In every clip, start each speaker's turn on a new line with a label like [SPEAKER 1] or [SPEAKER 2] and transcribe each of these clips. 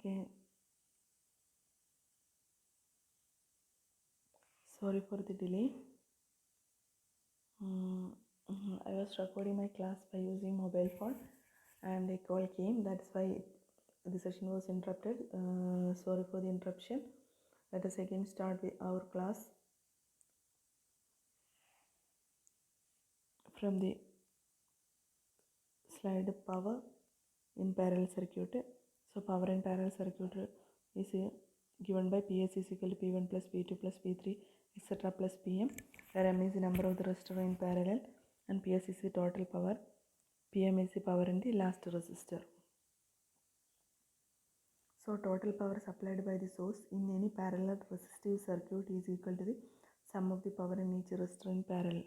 [SPEAKER 1] Okay, sorry for the delay. I was recording my class by using mobile phone and a call came. That's why the session was interrupted. Sorry for the interruption. Let us again start with our class from the slide power in parallel circuit. So power in parallel circuit is given by PS is equal to P1 plus P2 plus P3 etc. plus Pm, where M is the number of the resistor in parallel and PS is the total power. Pm is the power in the last resistor. So total power supplied by the source in any parallel resistive circuit is equal to the sum of the power in each resistor in parallel.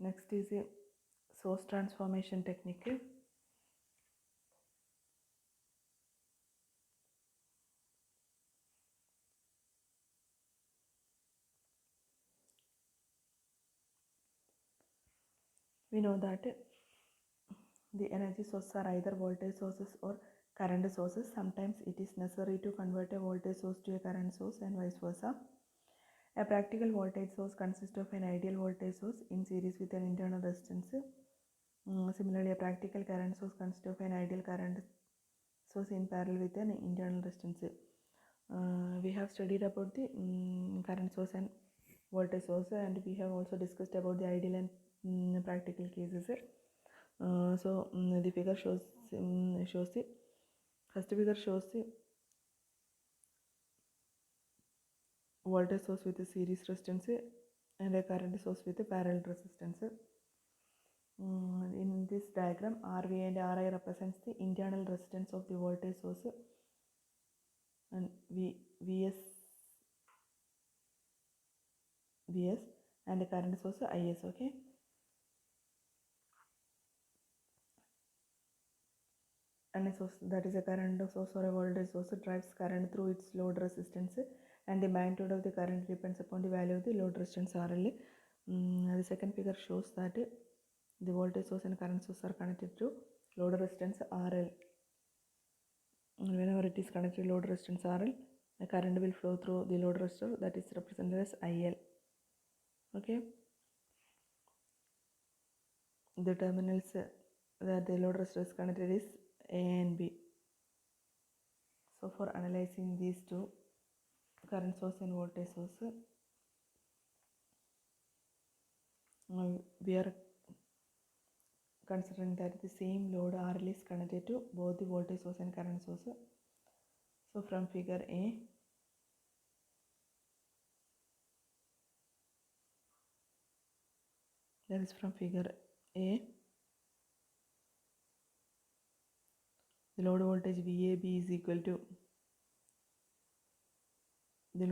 [SPEAKER 1] Next is a source transformation technique. We know that the energy sources are either voltage sources or current sources. Sometimes it is necessary to convert a voltage source to a current source and vice versa. A practical voltage source consists of an ideal voltage source in series with an internal resistance. Similarly, a practical current source consists of an ideal current source in parallel with an internal resistance. We have studied about the current source and voltage source, and we have also discussed about the ideal and practical cases. The figure shows the first figure shows the voltage source with a series resistance and a current source with a parallel resistance. In this diagram, RV and RI represents the internal resistance of the voltage source, and VS and the current source IS. Okay. And a source, that is a current source or a voltage source, drives current through its load resistance, and the magnitude of the current depends upon the value of the load resistance RL. The second figure shows that the voltage source and current source are connected to load resistance RL. Whenever it is connected to load resistance RL, the current will flow through the load resistor, that is represented as IL. Okay. The terminals that the load resistor is connected is A and B. So for analyzing these two, current source and voltage source, we are considering that the same load RL is connected to both the voltage source and current source. So from figure A, that is from figure A, the load voltage VAB is equal to the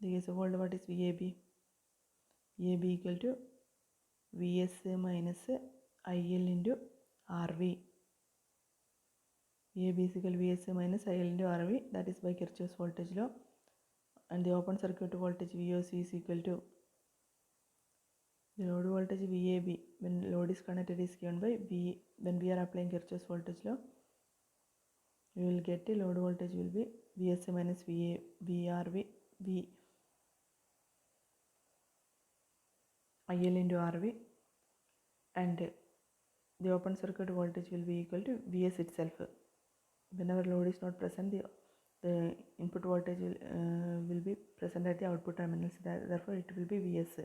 [SPEAKER 1] case of volt, what is VAB? VAB equal to VS minus IL into RV. VAB is equal to VS minus IL into RV, that is by Kirchhoff's voltage law. And the open circuit voltage VOC is equal to the load voltage VAB when load is connected is given by V. When we are applying Kirchhoff's voltage law, we will get the load voltage will be VS minus VRV V IL into RV, and the open circuit voltage will be equal to VS itself. Whenever load is not present, the input voltage will be present at the output terminals. Therefore, it will be VS.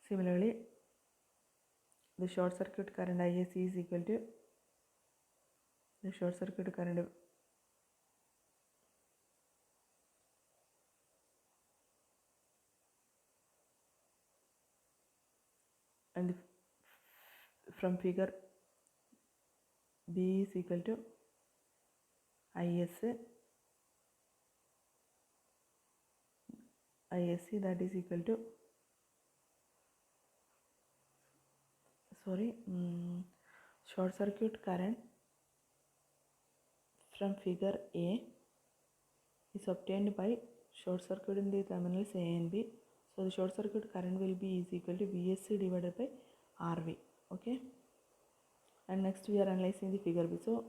[SPEAKER 1] Similarly, the short circuit current ISC is equal to the short circuit current and from figure B is equal to ISC, that is equal to short circuit current from figure A is obtained by short circuit in the terminals A and B. So the short circuit current will be is equal to VSC divided by RV. Okay. And next we are analyzing the figure B. So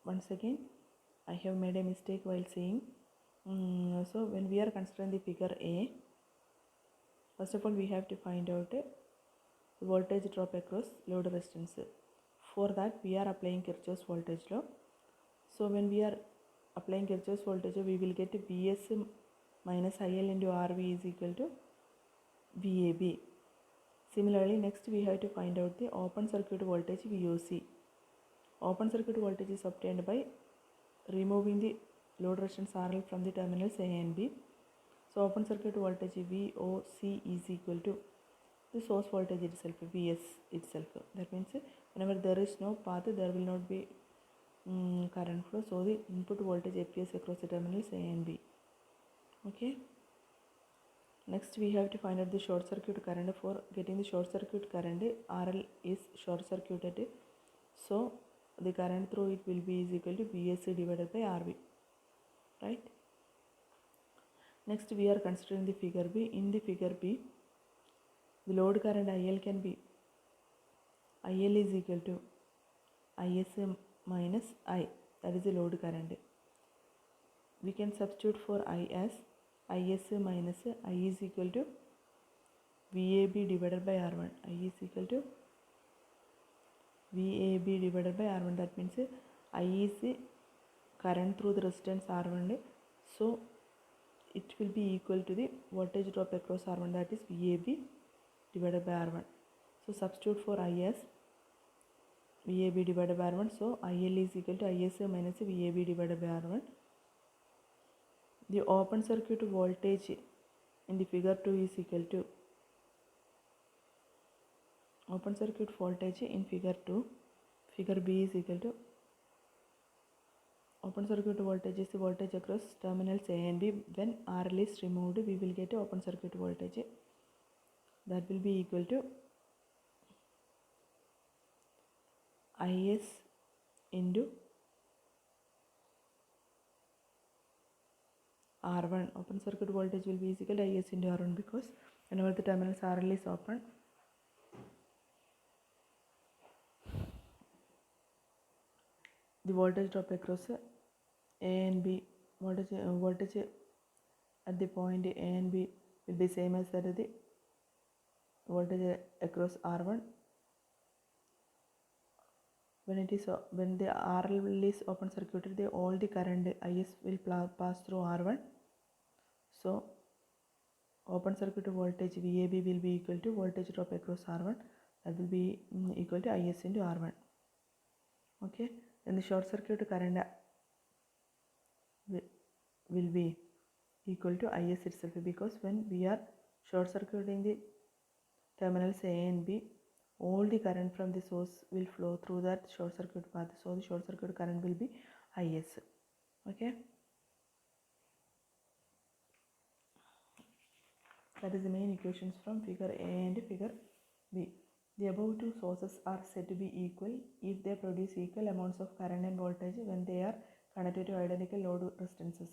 [SPEAKER 1] once again I have made a mistake while saying. So when we are considering the figure A, first of all we have to find out the voltage drop across load resistance. For that we are applying Kirchhoff's voltage law. So when we are applying Kirchhoff's voltage law, we will get Vs minus IL into RV is equal to VAB. Similarly, next we have to find out the open circuit voltage VOC. Open circuit voltage is obtained by removing the load resistance RL from the terminals A and B. So open circuit voltage VOC is equal to the source voltage itself, Vs itself. That means whenever there is no path, there will not be current flow. So the input voltage appears across the terminals A and B. Okay. Next we have to find out the short circuit current. For getting the short circuit current, RL is short circuited. So the current through it will be is equal to VSC divided by RV. Right. Next we are considering the figure B. In the figure B, the load current IL can be IL is equal to IS minus I, that is the load current. We can substitute for I as IS minus I is equal to VAB divided by R1. I is equal to VAB divided by R1. That means I is the current through the resistance R1. So it will be equal to the voltage drop across R1, that is VAB divided by R1. So substitute for I as VAB divided by R1. So IL is equal to IS minus VAB divided by R1. The open circuit voltage in the figure 2 is equal to open circuit voltage in figure 2. Figure B is equal to open circuit voltage is the voltage across terminals A and B. When RL is removed, we will get open circuit voltage. That will be equal to IS into R1. Open circuit voltage will be equal to IS into R1 because whenever the terminals RL is open, the voltage drop across A and B, voltage at the point A and B will be same as that of the voltage across R1. When the RL is open circuited, all the current IS will pass through R1. So open circuit voltage VAB will be equal to voltage drop across R1. That will be equal to IS into R1. Okay. Then the short circuit current will be equal to IS itself, because when we are short circuiting the terminals A and B, all the current from the source will flow through that short circuit path. So the short circuit current will be IS. Okay. That is the main equations from figure A and figure B. The above two sources are said to be equal if they produce equal amounts of current and voltage when they are connected to identical load resistances.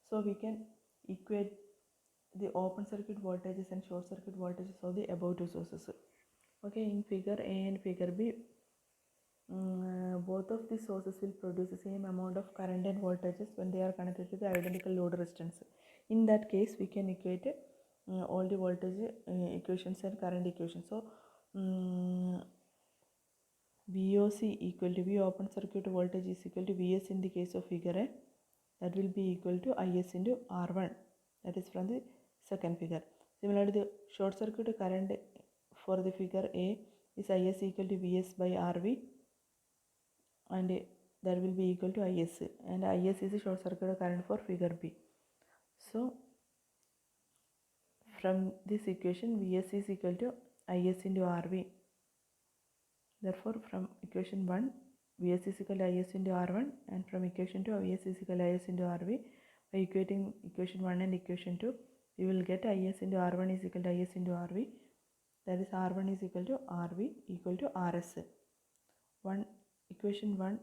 [SPEAKER 1] So we can equate the open circuit voltages and short circuit voltages of the above two sources. Okay, in figure A and figure B, both of these sources will produce the same amount of current and voltages when they are connected to the identical load resistance. In that case, we can equate all the voltage equations and current equations. So VOC equal to V open circuit voltage is equal to Vs in the case of figure A. That will be equal to IS into R1. That is from the second figure. Similarly, the short circuit current for the figure A is IS equal to Vs by RV, and that will be equal to IS, and IS is the short circuit current for figure B. So from this equation, Vs is equal to IS into RV. Therefore, from equation 1, Vs is equal to IS into R1, and from equation 2, Vs is equal to IS into RV. By equating equation 1 and equation 2, we will get IS into R1 is equal to IS into RV. That is R1 is equal to RV equal to RS. Equation 1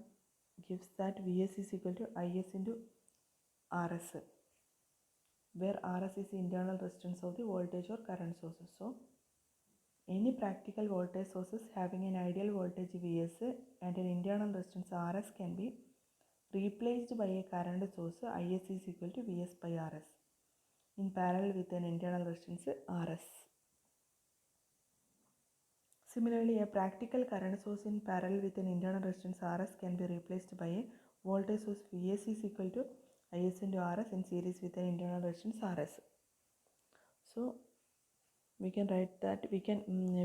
[SPEAKER 1] gives that Vs is equal to IS into RS, where RS is the internal resistance of the voltage or current sources. So any practical voltage sources having an ideal voltage Vs and an internal resistance Rs can be replaced by a current source Is is equal to Vs by Rs in parallel with an internal resistance Rs. Similarly, a practical current source in parallel with an internal resistance Rs can be replaced by a voltage source Vs is equal to Is into Rs in series with an internal resistance Rs. So we can write that we can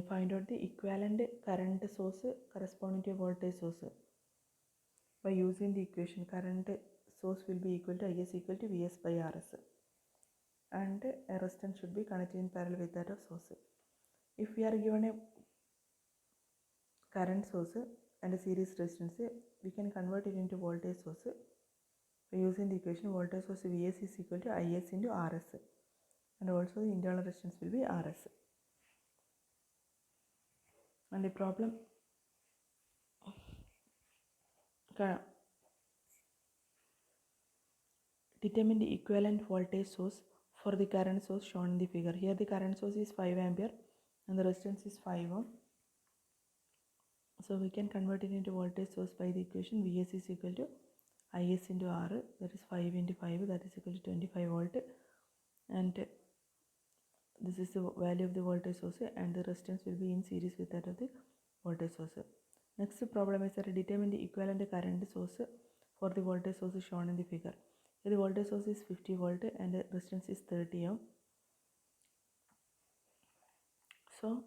[SPEAKER 1] find out the equivalent current source corresponding to a voltage source by using the equation. Current source will be equal to Is equal to Vs by Rs, and a resistance should be connected in parallel with that of source. If we are given a current source and a series resistance, we can convert it into voltage source by using the equation voltage source Vs is equal to Is into Rs, and also the internal resistance will be Rs. And the problem determine the equivalent voltage source for the current source shown in the figure. Here the current source is 5 ampere and the resistance is 5 ohm. So we can convert it into voltage source by the equation Vs is equal to Is into R, that is 5 into 5, that is equal to 25 volt, and this is the value of the voltage source, and the resistance will be in series with that of the voltage source. Next problem is that determine the equivalent current source for the voltage source shown in the figure. Here the voltage source is 50 volt and the resistance is 30 ohm. So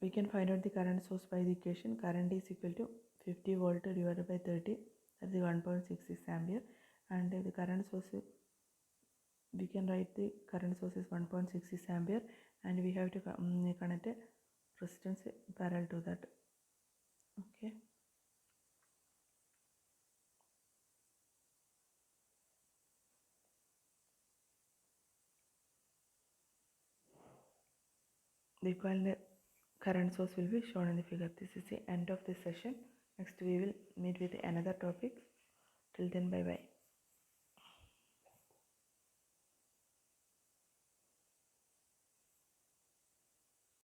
[SPEAKER 1] we can find out the current source by the equation current is equal to 50 volt divided by 30, that is 1.66 ampere, and the current source, we can write the current source is 1.66 ampere, and we have to connect a resistance parallel to that. Okay. The equivalent current source will be shown in the figure. This is the end of this session. Next we will meet with another topic. Till then, bye bye.